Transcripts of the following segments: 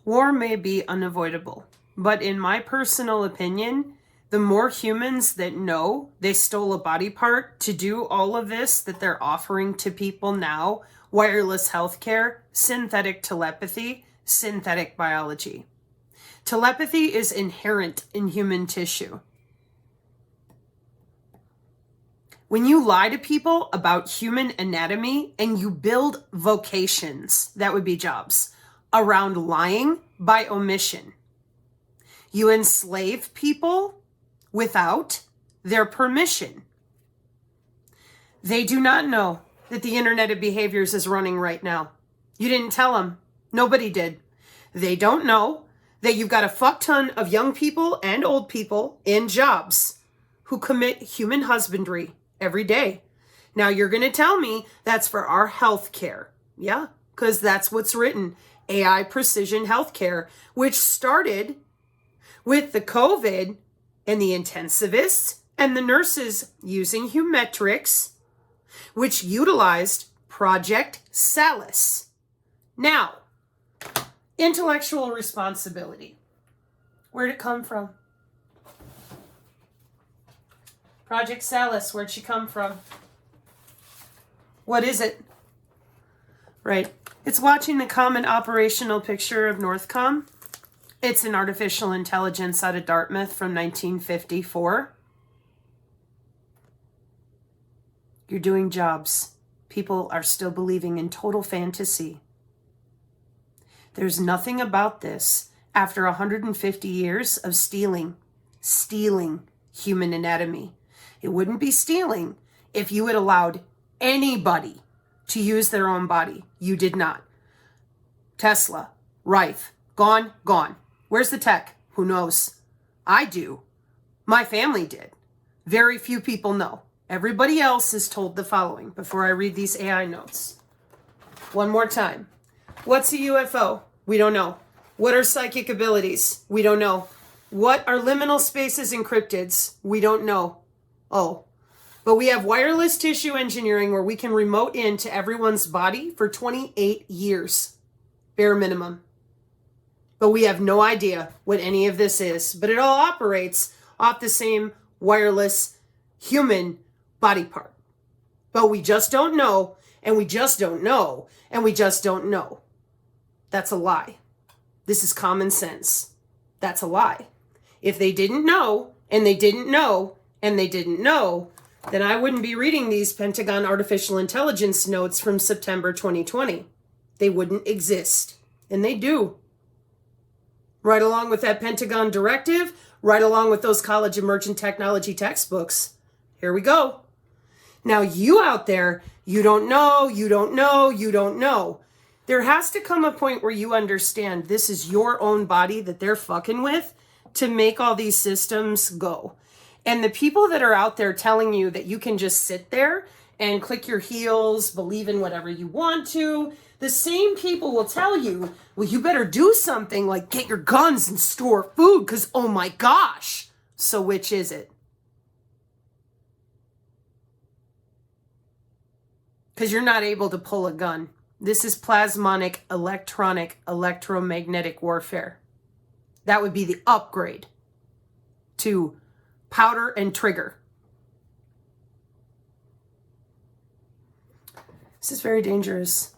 War may be unavoidable, but in my personal opinion, the more humans that know they stole a body part to do all of this that they're offering to people now, wireless healthcare, synthetic telepathy, synthetic biology. Telepathy is inherent in human tissue. When you lie to people about human anatomy and you build vocations, that would be jobs, around lying by omission, you enslave people without their permission. They do not know that the Internet of Behaviors is running right now. You didn't tell them. Nobody did. They don't know that you've got a fuck ton of young people and old people in jobs who commit human husbandry every day. Now you're going to tell me that's for our health care. Yeah, because that's what's written. AI precision healthcare, which started with the COVID and the intensivists and the nurses using Humetrix, which utilized Project Salus. Now, intellectual responsibility. Where'd it come from? Project Salus, where'd she come from? What is it? Right. It's watching the common operational picture of Northcom. It's an artificial intelligence out of Dartmouth from 1954. You're doing jobs. People are still believing in total fantasy. There's nothing about this after 150 years of stealing human anatomy. It wouldn't be stealing if you had allowed anybody to use their own body. You did not. Tesla, Rife, gone. Where's the tech? Who knows? I do. My family did. Very few people know. Everybody else is told the following before I read these AI notes. One more time. What's a UFO? We don't know. What are psychic abilities? We don't know. What are liminal spaces and cryptids? We don't know. Oh, but we have wireless tissue engineering where we can remote into everyone's body for 28 years, bare minimum. But we have no idea what any of this is. But it all operates off the same wireless human body part. But we just don't know, and we just don't know, and we just don't know. That's a lie. This is common sense. That's a lie. If they didn't know, and they didn't know, and they didn't know, then I wouldn't be reading these Pentagon artificial intelligence notes from September 2020. They wouldn't exist. And they do. Right along with that Pentagon directive, right along with those college emergent technology textbooks. Here we go. Now you out there, you don't know. There has to come a point where you understand this is your own body that they're fucking with to make all these systems go. And the people that are out there telling you that you can just sit there and click your heels, believe in whatever you want to, the same people will tell you, well, you better do something like get your guns and store food because, oh my gosh. So which is it? Because you're not able to pull a gun. This is plasmonic, electronic, electromagnetic warfare. That would be the upgrade to powder and trigger. This is very dangerous.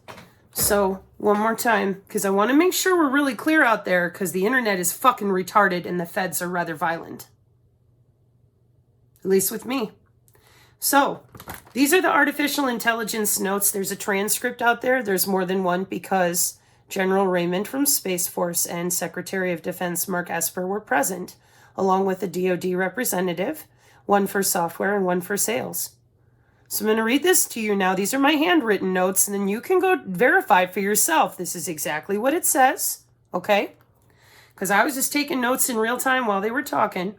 So, one more time, because I want to make sure we're really clear out there, because the internet is fucking retarded and the feds are rather violent. At least with me. So, these are the artificial intelligence notes. There's a transcript out there. There's more than one because General Raymond from Space Force and Secretary of Defense Mark Esper were present, along with a DoD representative, one for software and one for sales. So I'm going to read this to you now. These are my handwritten notes, and then you can go verify for yourself. This is exactly what it says, okay? Because I was just taking notes in real time while they were talking.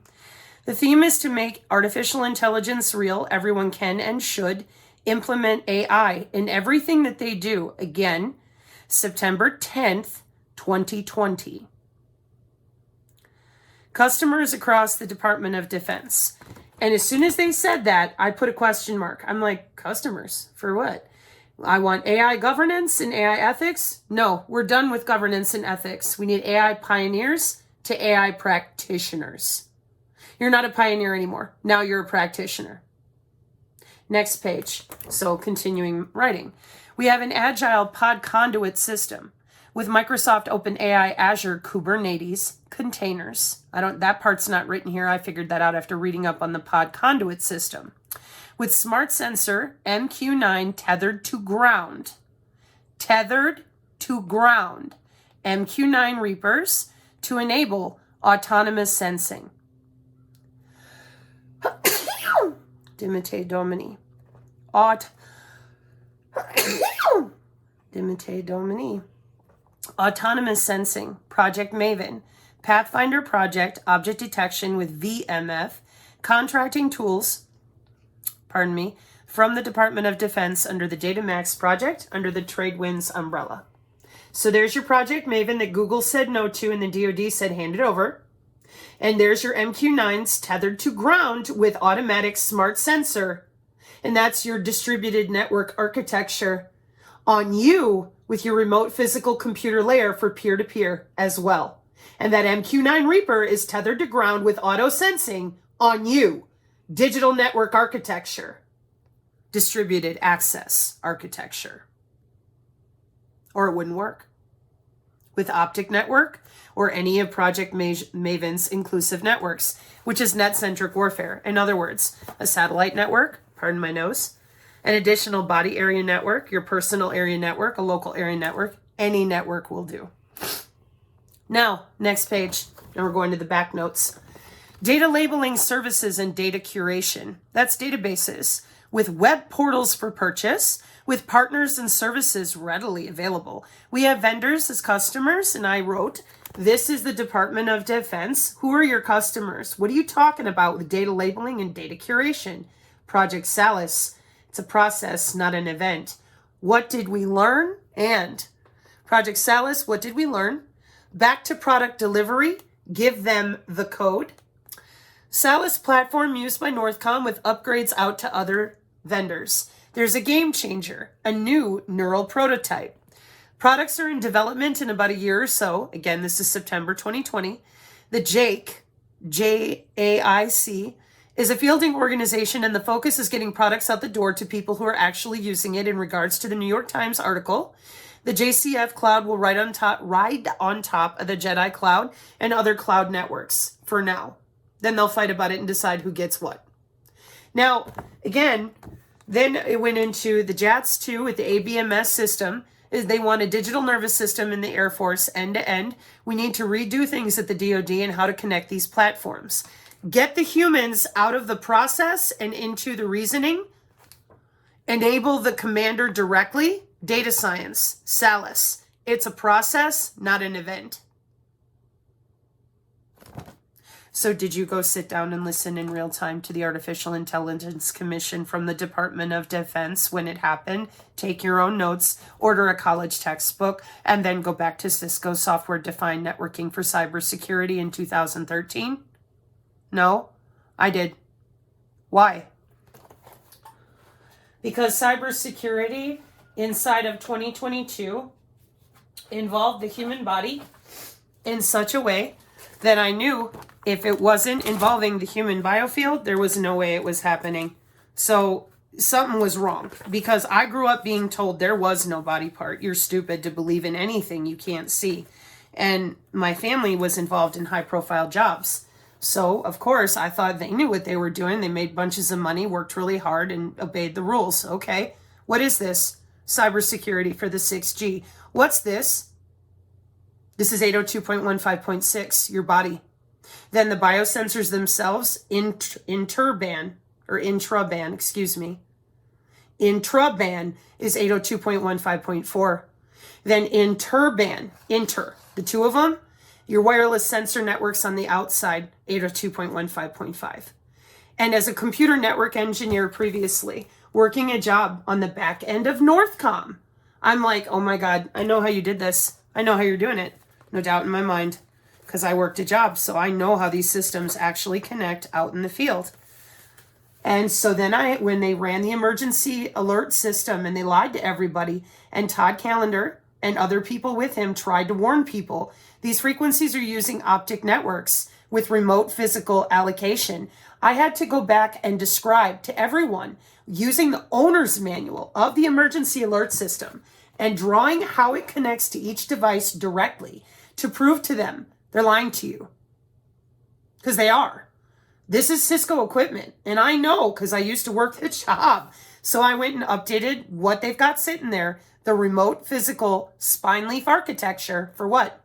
The theme is to make artificial intelligence real. Everyone can and should implement AI in everything that they do. Again, September 10th, 2020. Customers across the Department of Defense. And as soon as they said that, I put a question mark. I'm like, customers? For what? I want AI governance and AI ethics. No, we're done with governance and ethics. We need AI pioneers to AI practitioners. You're not a pioneer anymore. Now you're a practitioner. Next page. So continuing writing. We have an agile pod conduit system with Microsoft OpenAI Azure Kubernetes containers. That part's not written here. I figured that out after reading up on the pod conduit system. With smart sensor MQ9 tethered to ground. Tethered to ground. MQ9 Reapers to enable autonomous sensing. Dimite Domini. Dimite Domini. Autonomous sensing. Project Maven. Pathfinder project object detection with VMF. Contracting tools, from the Department of Defense under the DataMax project under the TradeWinds umbrella. So there's your Project Maven that Google said no to and the DoD said hand it over. And there's your MQ9s tethered to ground with automatic smart sensor. And that's your distributed network architecture on you with your remote physical computer layer for peer-to-peer as well. And that MQ9 Reaper is tethered to ground with auto sensing on you. Digital network architecture. Distributed access architecture. Or it wouldn't work. With Optic Network or any of Project Maven's inclusive networks, which is net-centric warfare. In other words, a satellite network, pardon my nose, an additional body area network, your personal area network, a local area network, any network will do. Now, next page, and we're going to the back notes. Data labeling services and data curation. That's databases with web portals for purchase, with partners and services readily available. We have vendors as customers, and I wrote, this is the Department of Defense. Who are your customers? What are you talking about with data labeling and data curation? Project Salus. It's a process, not an event. What did we learn? And Project Salus, what did we learn? Back to product delivery. Give them the code. Salus platform used by Northcom with upgrades out to other vendors. There's a game changer, a new neural prototype. Products are in development in about a year or so. Again, this is September 2020. The JAIC, J-A-I-C, is a fielding organization, and the focus is getting products out the door to people who are actually using it in regards to the New York Times article. The JCF cloud will ride on top of the Jedi cloud and other cloud networks for now. Then they'll fight about it and decide who gets what. Now, again, then it went into the JATS 2 with the ABMS system. They want a digital nervous system in the Air Force end to end. We need to redo things at the DoD and how to connect these platforms. Get the humans out of the process and into the reasoning. Enable the commander directly. Data science, Salus. It's a process, not an event. So did you go sit down and listen in real time to the Artificial Intelligence Commission from the Department of Defense when it happened? Take your own notes, order a college textbook, and then go back to Cisco software-defined networking for cybersecurity in 2013? No, I did. Why? Because cybersecurity inside of 2022 involved the human body in such a way that I knew if it wasn't involving the human biofield, there was no way it was happening. So something was wrong, because I grew up being told there was no body part. You're stupid to believe in anything you can't see. And my family was involved in high profile jobs. So, of course, I thought they knew what they were doing. They made bunches of money, worked really hard, and obeyed the rules. Okay, what is this? Cybersecurity for the 6G. What's this? This is 802.15.6, your body. Then the biosensors themselves, intraband is 802.15.4. Then interband, the two of them, your wireless sensor networks on the outside, 802.15.5. And as a computer network engineer previously, working a job on the back end of Northcom, I'm like, oh my God, I know how you did this. I know how you're doing it. No doubt in my mind, because I worked a job, so I know how these systems actually connect out in the field. And so then when they ran the emergency alert system and they lied to everybody, and Todd Callender and other people with him tried to warn people, these frequencies are using optic networks with remote physical allocation. I had to go back and describe to everyone using the owner's manual of the emergency alert system and drawing how it connects to each device directly to prove to them they're lying to you. Because they are. This is Cisco equipment. And I know because I used to work the job. So I went and updated what they've got sitting there. The remote physical spine leaf architecture for what?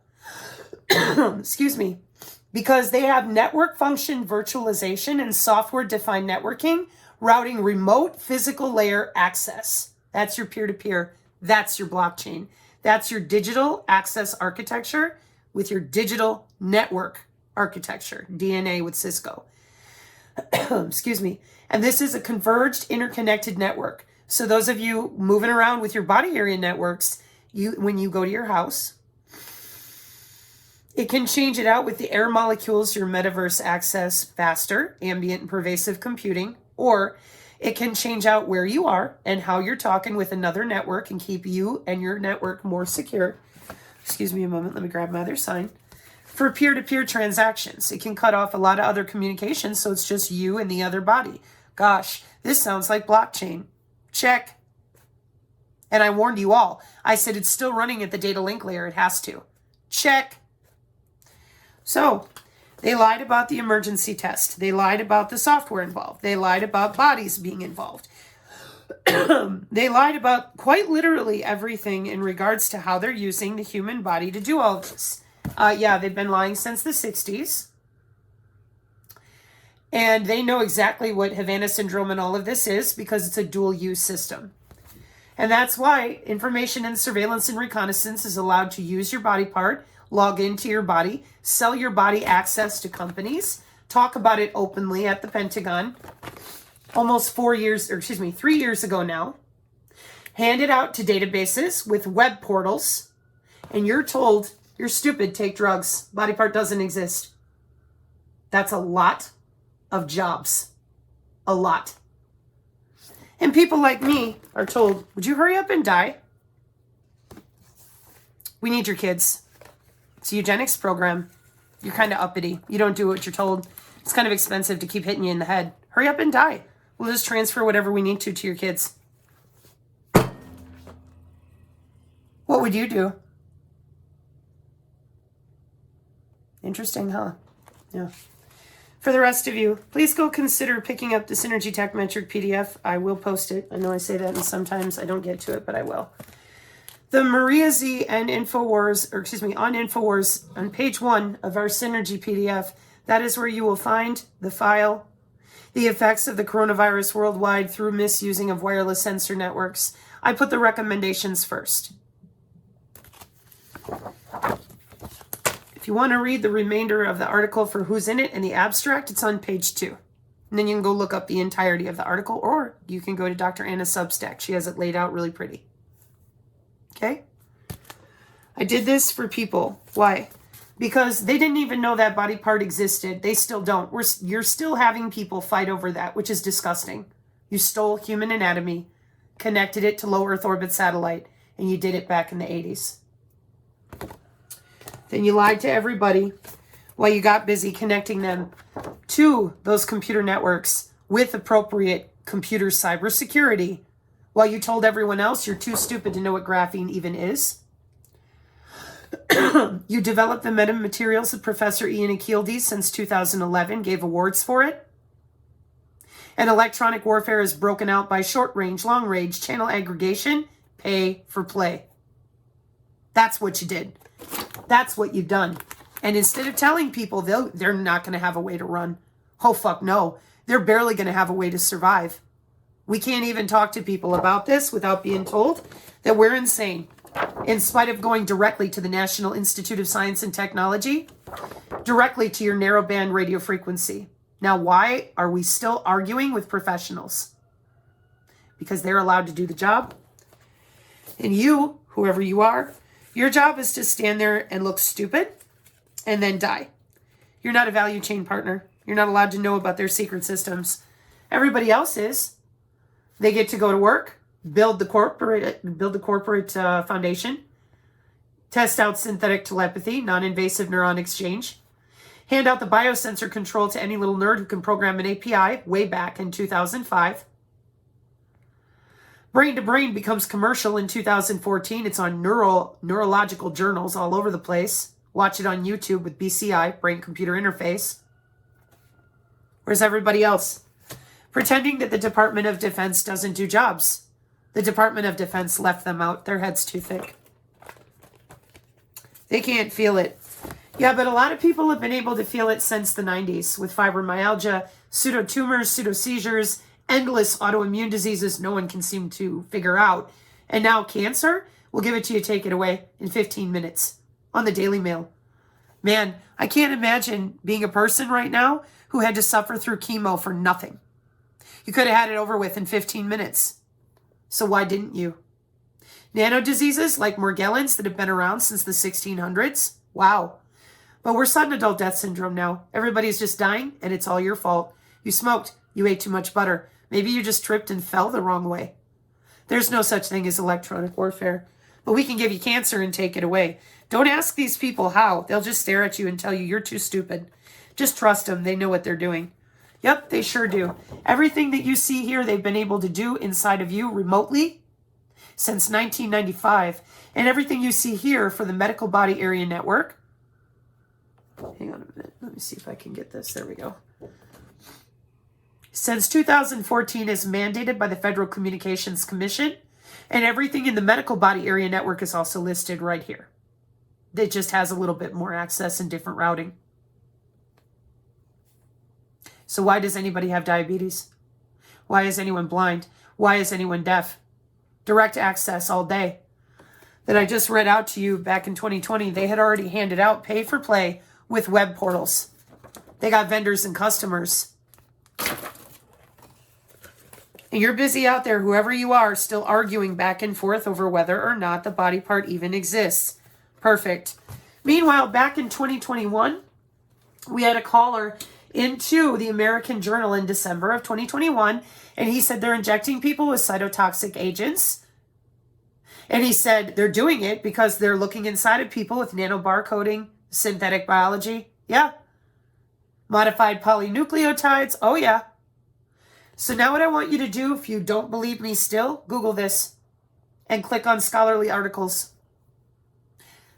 Excuse me. Because they have network function virtualization and software defined networking, routing remote physical layer access. That's your peer-to-peer. That's your blockchain. That's your digital access architecture with your digital network architecture, DNA with Cisco. Excuse me. And this is a converged interconnected network. So those of you moving around with your body area networks, when you go to your house, it can change it out with the air molecules, your metaverse access faster, ambient and pervasive computing, or it can change out where you are and how you're talking with another network and keep you and your network more secure. Excuse me a moment. Let me grab my other sign. For peer-to-peer transactions, it can cut off a lot of other communications, so it's just you and the other body. Gosh, this sounds like blockchain. Check. And I warned you all. I said it's still running at the data link layer. It has to. Check. So they lied about the emergency test. They lied about the software involved. They lied about bodies being involved. They lied about quite literally everything in regards to how they're using the human body to do all of this. Yeah, they've been lying since the 60s. And they know exactly what Havana syndrome and all of this is because it's a dual use system. And that's why information and surveillance and reconnaissance is allowed to use your body part, log into your body, sell your body access to companies, talk about it openly at the Pentagon. Almost 3 years ago now. Hand it out to databases with web portals. And you're told, you're stupid, take drugs. Body part doesn't exist. That's a lot of jobs. A lot. And people like me are told, would you hurry up and die? We need your kids. It's a eugenics program. You're kind of uppity. You don't do what you're told. It's kind of expensive to keep hitting you in the head. Hurry up and die. We'll just transfer whatever we need to your kids. What would you do? Interesting, huh? Yeah. For the rest of you, please go consider picking up the Synergy Tech Metric PDF. I will post it. I know I say that and sometimes I don't get to it, but I will. The Maria Z and Infowars, on Infowars, on page 1 of our Synergy PDF, that is where you will find the file, the effects of the coronavirus worldwide through misusing of wireless sensor networks. I put the recommendations first. If you want to read the remainder of the article for who's in it and the abstract, it's on page 2. And then you can go look up the entirety of the article, or you can go to Dr. Anna's Substack. She has it laid out really pretty. Okay? I did this for people. Why? Because they didn't even know that body part existed. They still don't. You're still having people fight over that, which is disgusting. You stole human anatomy, connected it to low Earth orbit satellite, and you did it back in the 80s. Then you lied to everybody while you got busy connecting them to those computer networks with appropriate computer cybersecurity, while you told everyone else you're too stupid to know what graphene even is. You developed the metamaterials of Professor Ian Achildes since 2011, gave awards for it. And electronic warfare is broken out by short range, long range, channel aggregation, pay for play. That's what you did. That's what you've done. And instead of telling people they're not going to have a way to run, oh fuck no, they're barely going to have a way to survive. We can't even talk to people about this without being told that we're insane. In spite of going directly to the National Institute of Science and Technology, directly to your narrowband radio frequency. Now, why are we still arguing with professionals? Because they're allowed to do the job. And you, whoever you are, your job is to stand there and look stupid and then die. You're not a value chain partner. You're not allowed to know about their secret systems. Everybody else is. They get to go to work, build the corporate foundation, test out synthetic telepathy, non-invasive neuron exchange, hand out the biosensor control to any little nerd who can program an API way back in 2005. Brain to Brain becomes commercial in 2014. It's on neurological journals all over the place. Watch it on YouTube with BCI, Brain Computer Interface. Where's everybody else? Pretending that the Department of Defense doesn't do jobs. The Department of Defense left them out. Their head's too thick. They can't feel it. Yeah, but a lot of people have been able to feel it since the 90s with fibromyalgia, pseudotumors, pseudoseizures, endless autoimmune diseases no one can seem to figure out. And now cancer? We'll give it to you, take it away in 15 minutes on the Daily Mail. Man, I can't imagine being a person right now who had to suffer through chemo for nothing. You could have had it over with in 15 minutes. So why didn't you? Nano diseases like Morgellons that have been around since the 1600s? Wow. But we're sudden adult death syndrome now. Everybody's just dying, and it's all your fault. You smoked. You ate too much butter. Maybe you just tripped and fell the wrong way. There's no such thing as electronic warfare. But we can give you cancer and take it away. Don't ask these people how. They'll just stare at you and tell you you're too stupid. Just trust them. They know what they're doing. Yep, they sure do. Everything that you see here, they've been able to do inside of you remotely since 1995. And everything you see here for the Medical Body Area Network. Hang on a minute. Let me see if I can get this. There we go. Since 2014 is mandated by the Federal Communications Commission. And everything in the Medical Body Area Network is also listed right here. It just has a little bit more access and different routing. So why does anybody have diabetes? Why is anyone blind? Why is anyone deaf? Direct access all day. That I just read out to you back in 2020, they had already handed out pay for play with web portals. They got vendors and customers. And you're busy out there, whoever you are, still arguing back and forth over whether or not the body part even exists. Perfect. Meanwhile, back in 2021, we had a caller into the American Journal in December of 2021, and he said they're injecting people with cytotoxic agents. And he said they're doing it because they're looking inside of people with nanobarcoding, synthetic biology. Yeah. Modified polynucleotides. Oh, yeah. So now what I want you to do, if you don't believe me still, Google this and click on scholarly articles.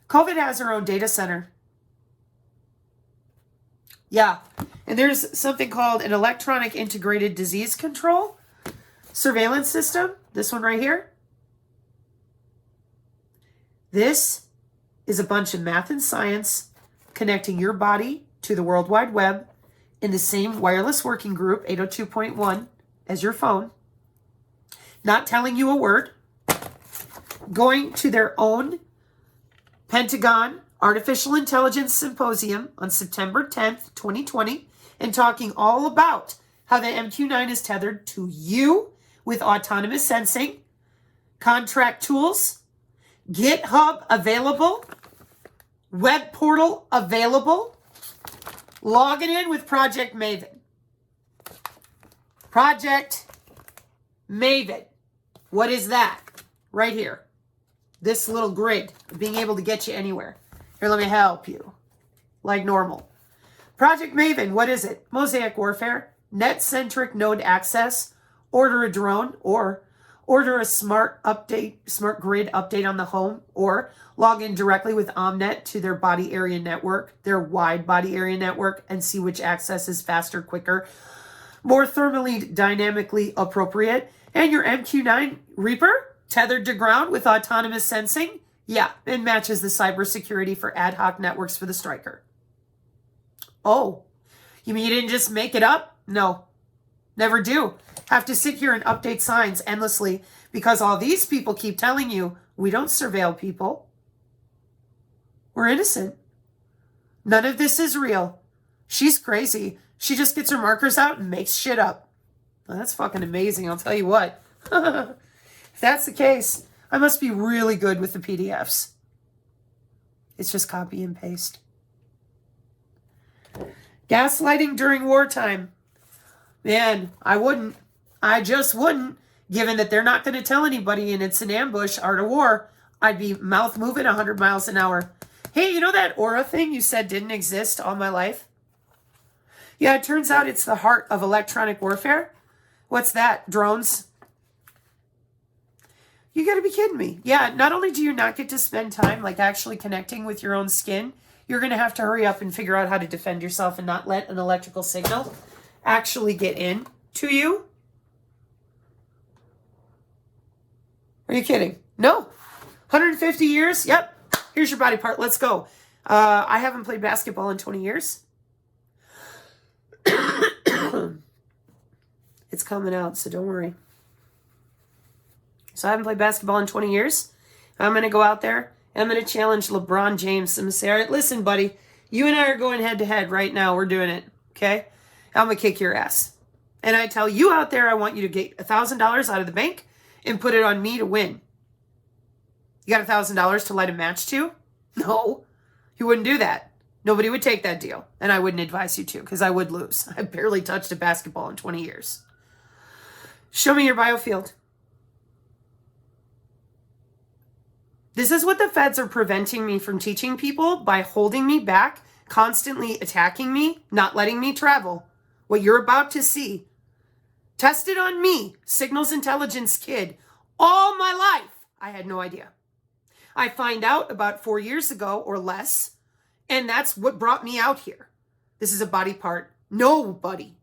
COVID has their own data center. Yeah. And there's something called an electronic integrated disease control surveillance system. This one right here. This is a bunch of math and science connecting your body to the World Wide Web in the same wireless working group, 802.1, as your phone. Not telling you a word. Going to their own Pentagon Artificial Intelligence Symposium on September 10th, 2020, and talking all about how the MQ-9 is tethered to you with autonomous sensing, contract tools, GitHub available, web portal available, logging in with Project Maven. Project Maven. What is that? Right here. This little grid, being able to get you anywhere. Here, let me help you. Like normal. Project Maven, what is it? Mosaic warfare, net-centric node access, order a drone, or order a smart grid update on the home, or log in directly with Omnet to their body area network, their wide body area network, and see which access is faster, quicker, more thermally dynamically appropriate. And your MQ-9 Reaper, tethered to ground with autonomous sensing, yeah, it matches the cybersecurity for ad hoc networks for the Striker. Oh, you mean you didn't just make it up? No, never do. Have to sit here and update signs endlessly because all these people keep telling you, we don't surveil people. We're innocent. None of this is real. She's crazy. She just gets her markers out and makes shit up. Well, that's fucking amazing, I'll tell you what. If that's the case, I must be really good with the PDFs. It's just copy and paste. Gaslighting during wartime. Man, I wouldn't. I just wouldn't. Given that they're not going to tell anybody and it's an ambush, art of war, I'd be mouth moving 100 miles an hour. Hey, you know that aura thing you said didn't exist all my life? Yeah, it turns out it's the heart of electronic warfare. What's that? Drones? You gotta be kidding me. Yeah, not only do you not get to spend time like actually connecting with your own skin, you're gonna have to hurry up and figure out how to defend yourself and not let an electrical signal actually get in to you. Are you kidding? No. 150 years? Yep. Here's your body part. Let's go. I haven't played basketball in 20 years. It's coming out, so don't worry. So I haven't played basketball in 20 years. I'm going to go out there and I'm going to challenge LeBron James. I'm going to say, all right, listen, buddy, you and I are going head to head right now. We're doing it, okay? I'm going to kick your ass. And I tell you out there, I want you to get $1,000 out of the bank and put it on me to win. You got $1,000 to light a match to? No, you wouldn't do that. Nobody would take that deal. And I wouldn't advise you to because I would lose. I barely touched a basketball in 20 years. Show me your biofield. This is what the feds are preventing me from teaching people by holding me back, constantly attacking me, not letting me travel. What you're about to see. Tested on me, signals intelligence kid, all my life. I had no idea. I find out about 4 years ago or less, and that's what brought me out here. This is a body part. Nobody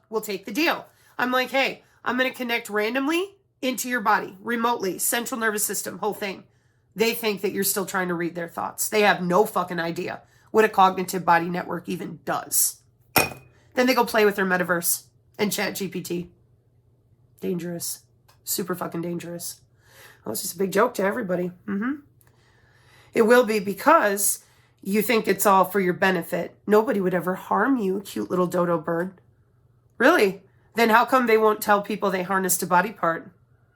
will take the deal. I'm like, hey, I'm going to connect randomly into your body, remotely, central nervous system, whole thing. They think that you're still trying to read their thoughts. They have no fucking idea what a cognitive body network even does. Then they go play with their metaverse and ChatGPT. Dangerous. Super fucking dangerous. Well, it's just a big joke to everybody. It will be because you think it's all for your benefit. Nobody would ever harm you, cute little dodo bird. Really? Then how come they won't tell people they harnessed a body part?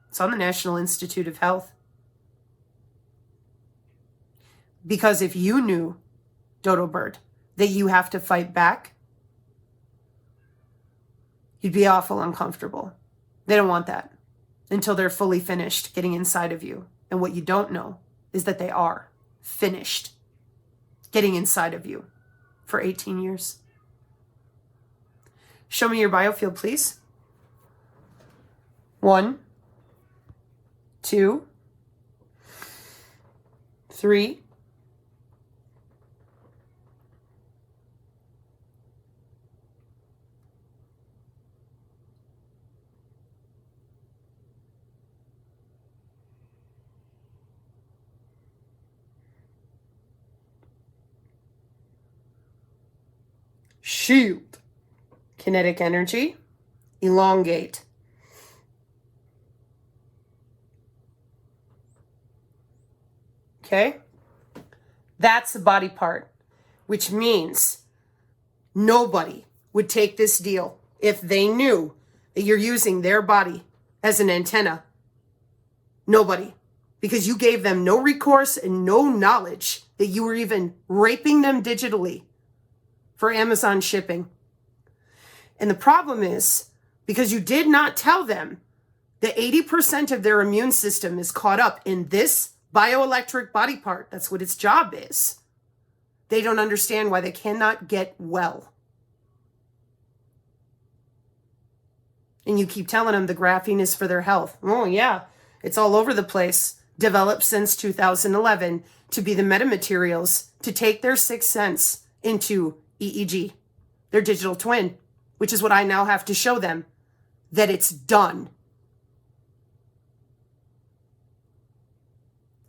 It's on the National Institute of Health. Because if you knew, dodo bird, that you have to fight back, you'd be awful uncomfortable. They don't want that until they're fully finished getting inside of you. And what you don't know is that they are finished getting inside of you for 18 years. Show me your biofield, please. 1, 2, 3, 'Shield. Kinetic energy. Elongate. Okay? That's the body part, which means nobody would take this deal if they knew that you're using their body as an antenna. Nobody. Because you gave them no recourse and no knowledge that you were even raping them digitally for Amazon shipping. And the problem is, because you did not tell them that 80% of their immune system is caught up in this bioelectric body part. That's what its job is. They don't understand why they cannot get well. And you keep telling them the graphene is for their health. Oh yeah, it's all over the place. Developed since 2011 to be the metamaterials to take their sixth sense into EEG, their digital twin, which is what I now have to show them that it's done.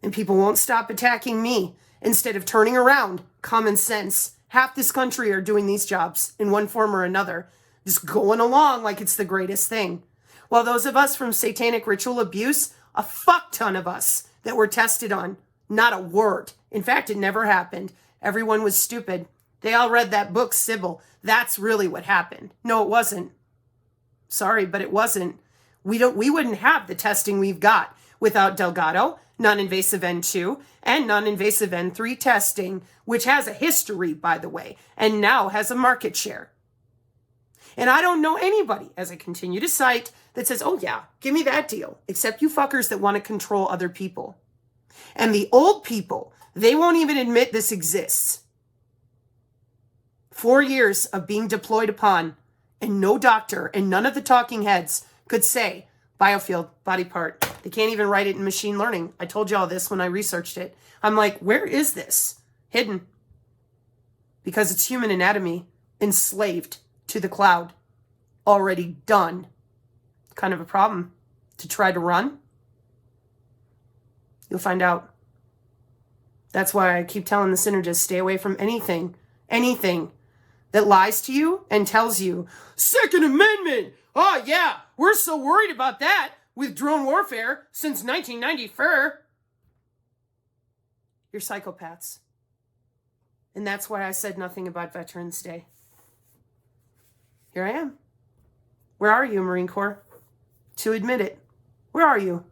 And people won't stop attacking me. Instead of turning around, common sense. Half this country are doing these jobs in one form or another, just going along like it's the greatest thing. While those of us from satanic ritual abuse, a fuck ton of us that were tested on, not a word. In fact, it never happened. Everyone was stupid. They all read that book, Sybil. That's really what happened. No, it wasn't. Sorry, but it wasn't. We wouldn't have the testing we've got without Delgado, non-invasive N2, and non-invasive N3 testing, which has a history, by the way, and now has a market share. And I don't know anybody, as I continue to cite, that says, oh yeah, give me that deal, except you fuckers that want to control other people. And the old people, they won't even admit this exists. 4 years of being deployed upon, and no doctor and none of the talking heads could say, biofield, body part. They can't even write it in machine learning. I told you all this when I researched it. I'm like, where is this? Hidden. Because it's human anatomy enslaved to the cloud. Already done. Kind of a problem to try to run. You'll find out. That's why I keep telling the synergists, stay away from anything that lies to you and tells you, Second Amendment. Oh yeah, we're so worried about that with drone warfare since 1994. You're psychopaths. And that's why I said nothing about Veterans Day. Here I am. Where are you, Marine Corps? To admit it. Where are you?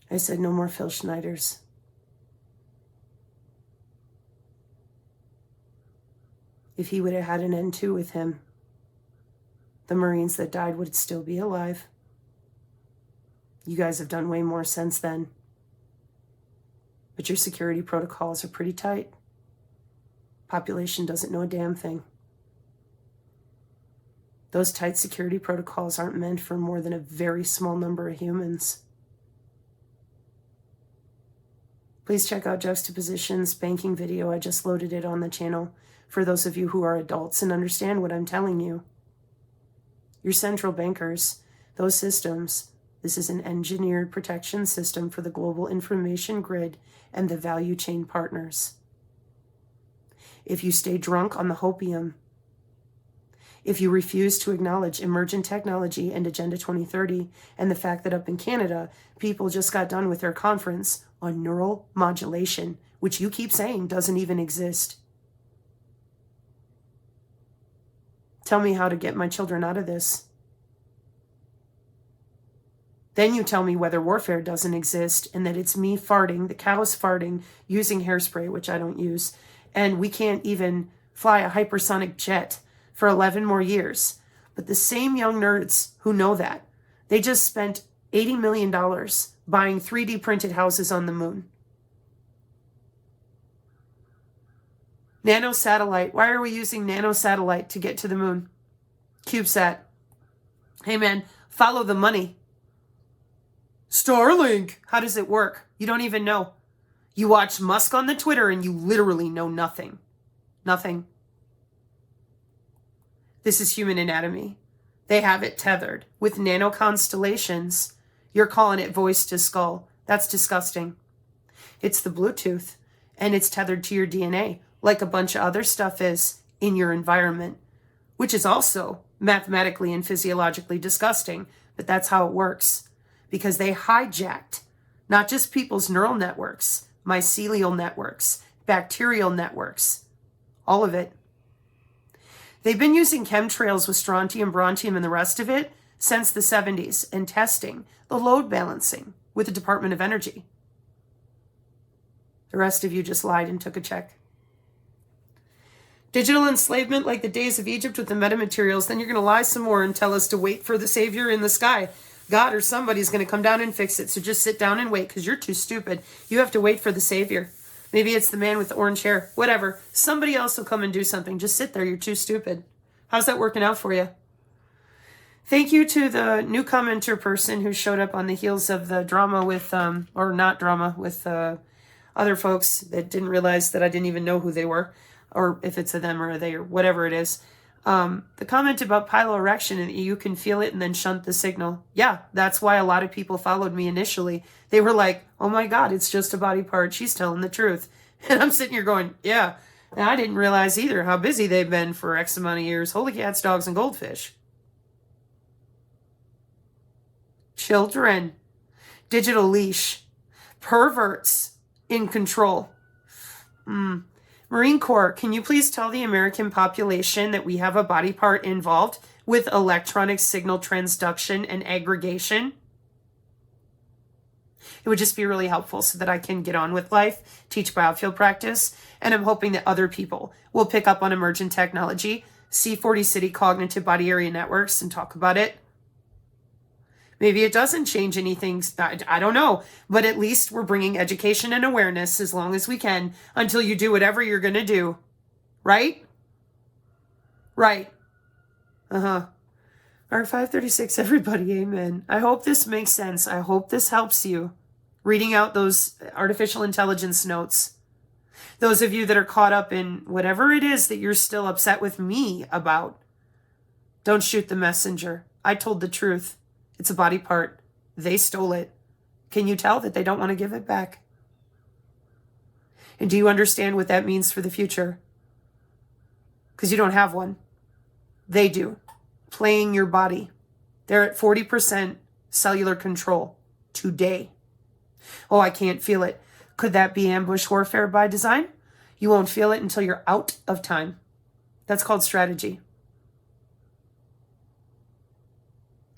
I said no more Phil Schneiders. If he would have had an N2 with him, the Marines that died would still be alive. You guys have done way more since then. But your security protocols are pretty tight. Population doesn't know a damn thing. Those tight security protocols aren't meant for more than a very small number of humans. Please check out Juxtaposition's banking video. I just loaded it on the channel for those of you who are adults and understand what I'm telling you. Your central bankers, those systems, this is an engineered protection system for the global information grid and the value chain partners. If you stay drunk on the hopium, if you refuse to acknowledge emergent technology and Agenda 2030 and the fact that up in Canada, people just got done with their conference on neural modulation, which you keep saying doesn't even exist. Tell me how to get my children out of this. Then you tell me whether warfare doesn't exist and that it's me farting, the cows farting, using hairspray, which I don't use, and we can't even fly a hypersonic jet for 11 more years. But the same young nerds who know that, they just spent $80 million buying 3D printed houses on the moon. Nanosatellite. Why are we using nanosatellite to get to the moon? CubeSat. Hey man, follow the money. Starlink. How does it work? You don't even know. You watch Musk on the Twitter and you literally know nothing. Nothing. This is human anatomy. They have it tethered with nano constellations. You're calling it voice to skull. That's disgusting. It's the Bluetooth, and it's tethered to your DNA, like a bunch of other stuff is in your environment, which is also mathematically and physiologically disgusting, but that's how it works. Because they hijacked not just people's neural networks, mycelial networks, bacterial networks, all of it. They've been using chemtrails with strontium, brontium, and the rest of it since the 70s and testing the load balancing with the Department of Energy. The rest of you just lied and took a check. Digital enslavement like the days of Egypt with the metamaterials, then you're going to lie some more and tell us to wait for the Savior in the sky. God or somebody's going to come down and fix it, so just sit down and wait because you're too stupid. You have to wait for the Savior. Maybe it's the man with the orange hair. Whatever. Somebody else will come and do something. Just sit there. You're too stupid. How's that working out for you? Thank you to the new commenter person who showed up on the heels of the drama with, or not drama, with other folks that didn't realize that I didn't even know who they were, or if it's a them or a they or whatever it is. The comment about piloerection and you can feel it and then shunt the signal. Yeah, that's why a lot of people followed me initially. They were like, oh my God, it's just a body part. She's telling the truth. And I'm sitting here going, yeah. And I didn't realize either how busy they've been for X amount of years. Holy cats, dogs, and goldfish. Children. Digital leash. Perverts in control. Marine Corps, can you please tell the American population that we have a body part involved with electronic signal transduction and aggregation? It would just be really helpful so that I can get on with life, teach biofield practice, and I'm hoping that other people will pick up on emergent technology, C40 City Cognitive Body Area Networks, and talk about it. Maybe it doesn't change anything. I don't know. But at least we're bringing education and awareness as long as we can until you do whatever you're going to do. Right? Right. Uh-huh. R536, everybody, amen. I hope this makes sense. I hope this helps you. Reading out those artificial intelligence notes. Those of you that are caught up in whatever it is that you're still upset with me about, don't shoot the messenger. I told the truth. It's a body part. They stole it. Can you tell that they don't want to give it back? And do you understand what that means for the future? Because you don't have one. They do. Playing your body. They're at 40% cellular control today. Oh, I can't feel it. Could that be ambush warfare by design? You won't feel it until you're out of time. That's called strategy.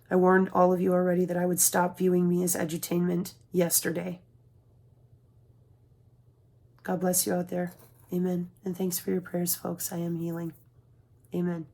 I warned all of you already that I would stop viewing me as edutainment yesterday. God bless you out there. Amen. And thanks for your prayers, folks. I am healing. Amen.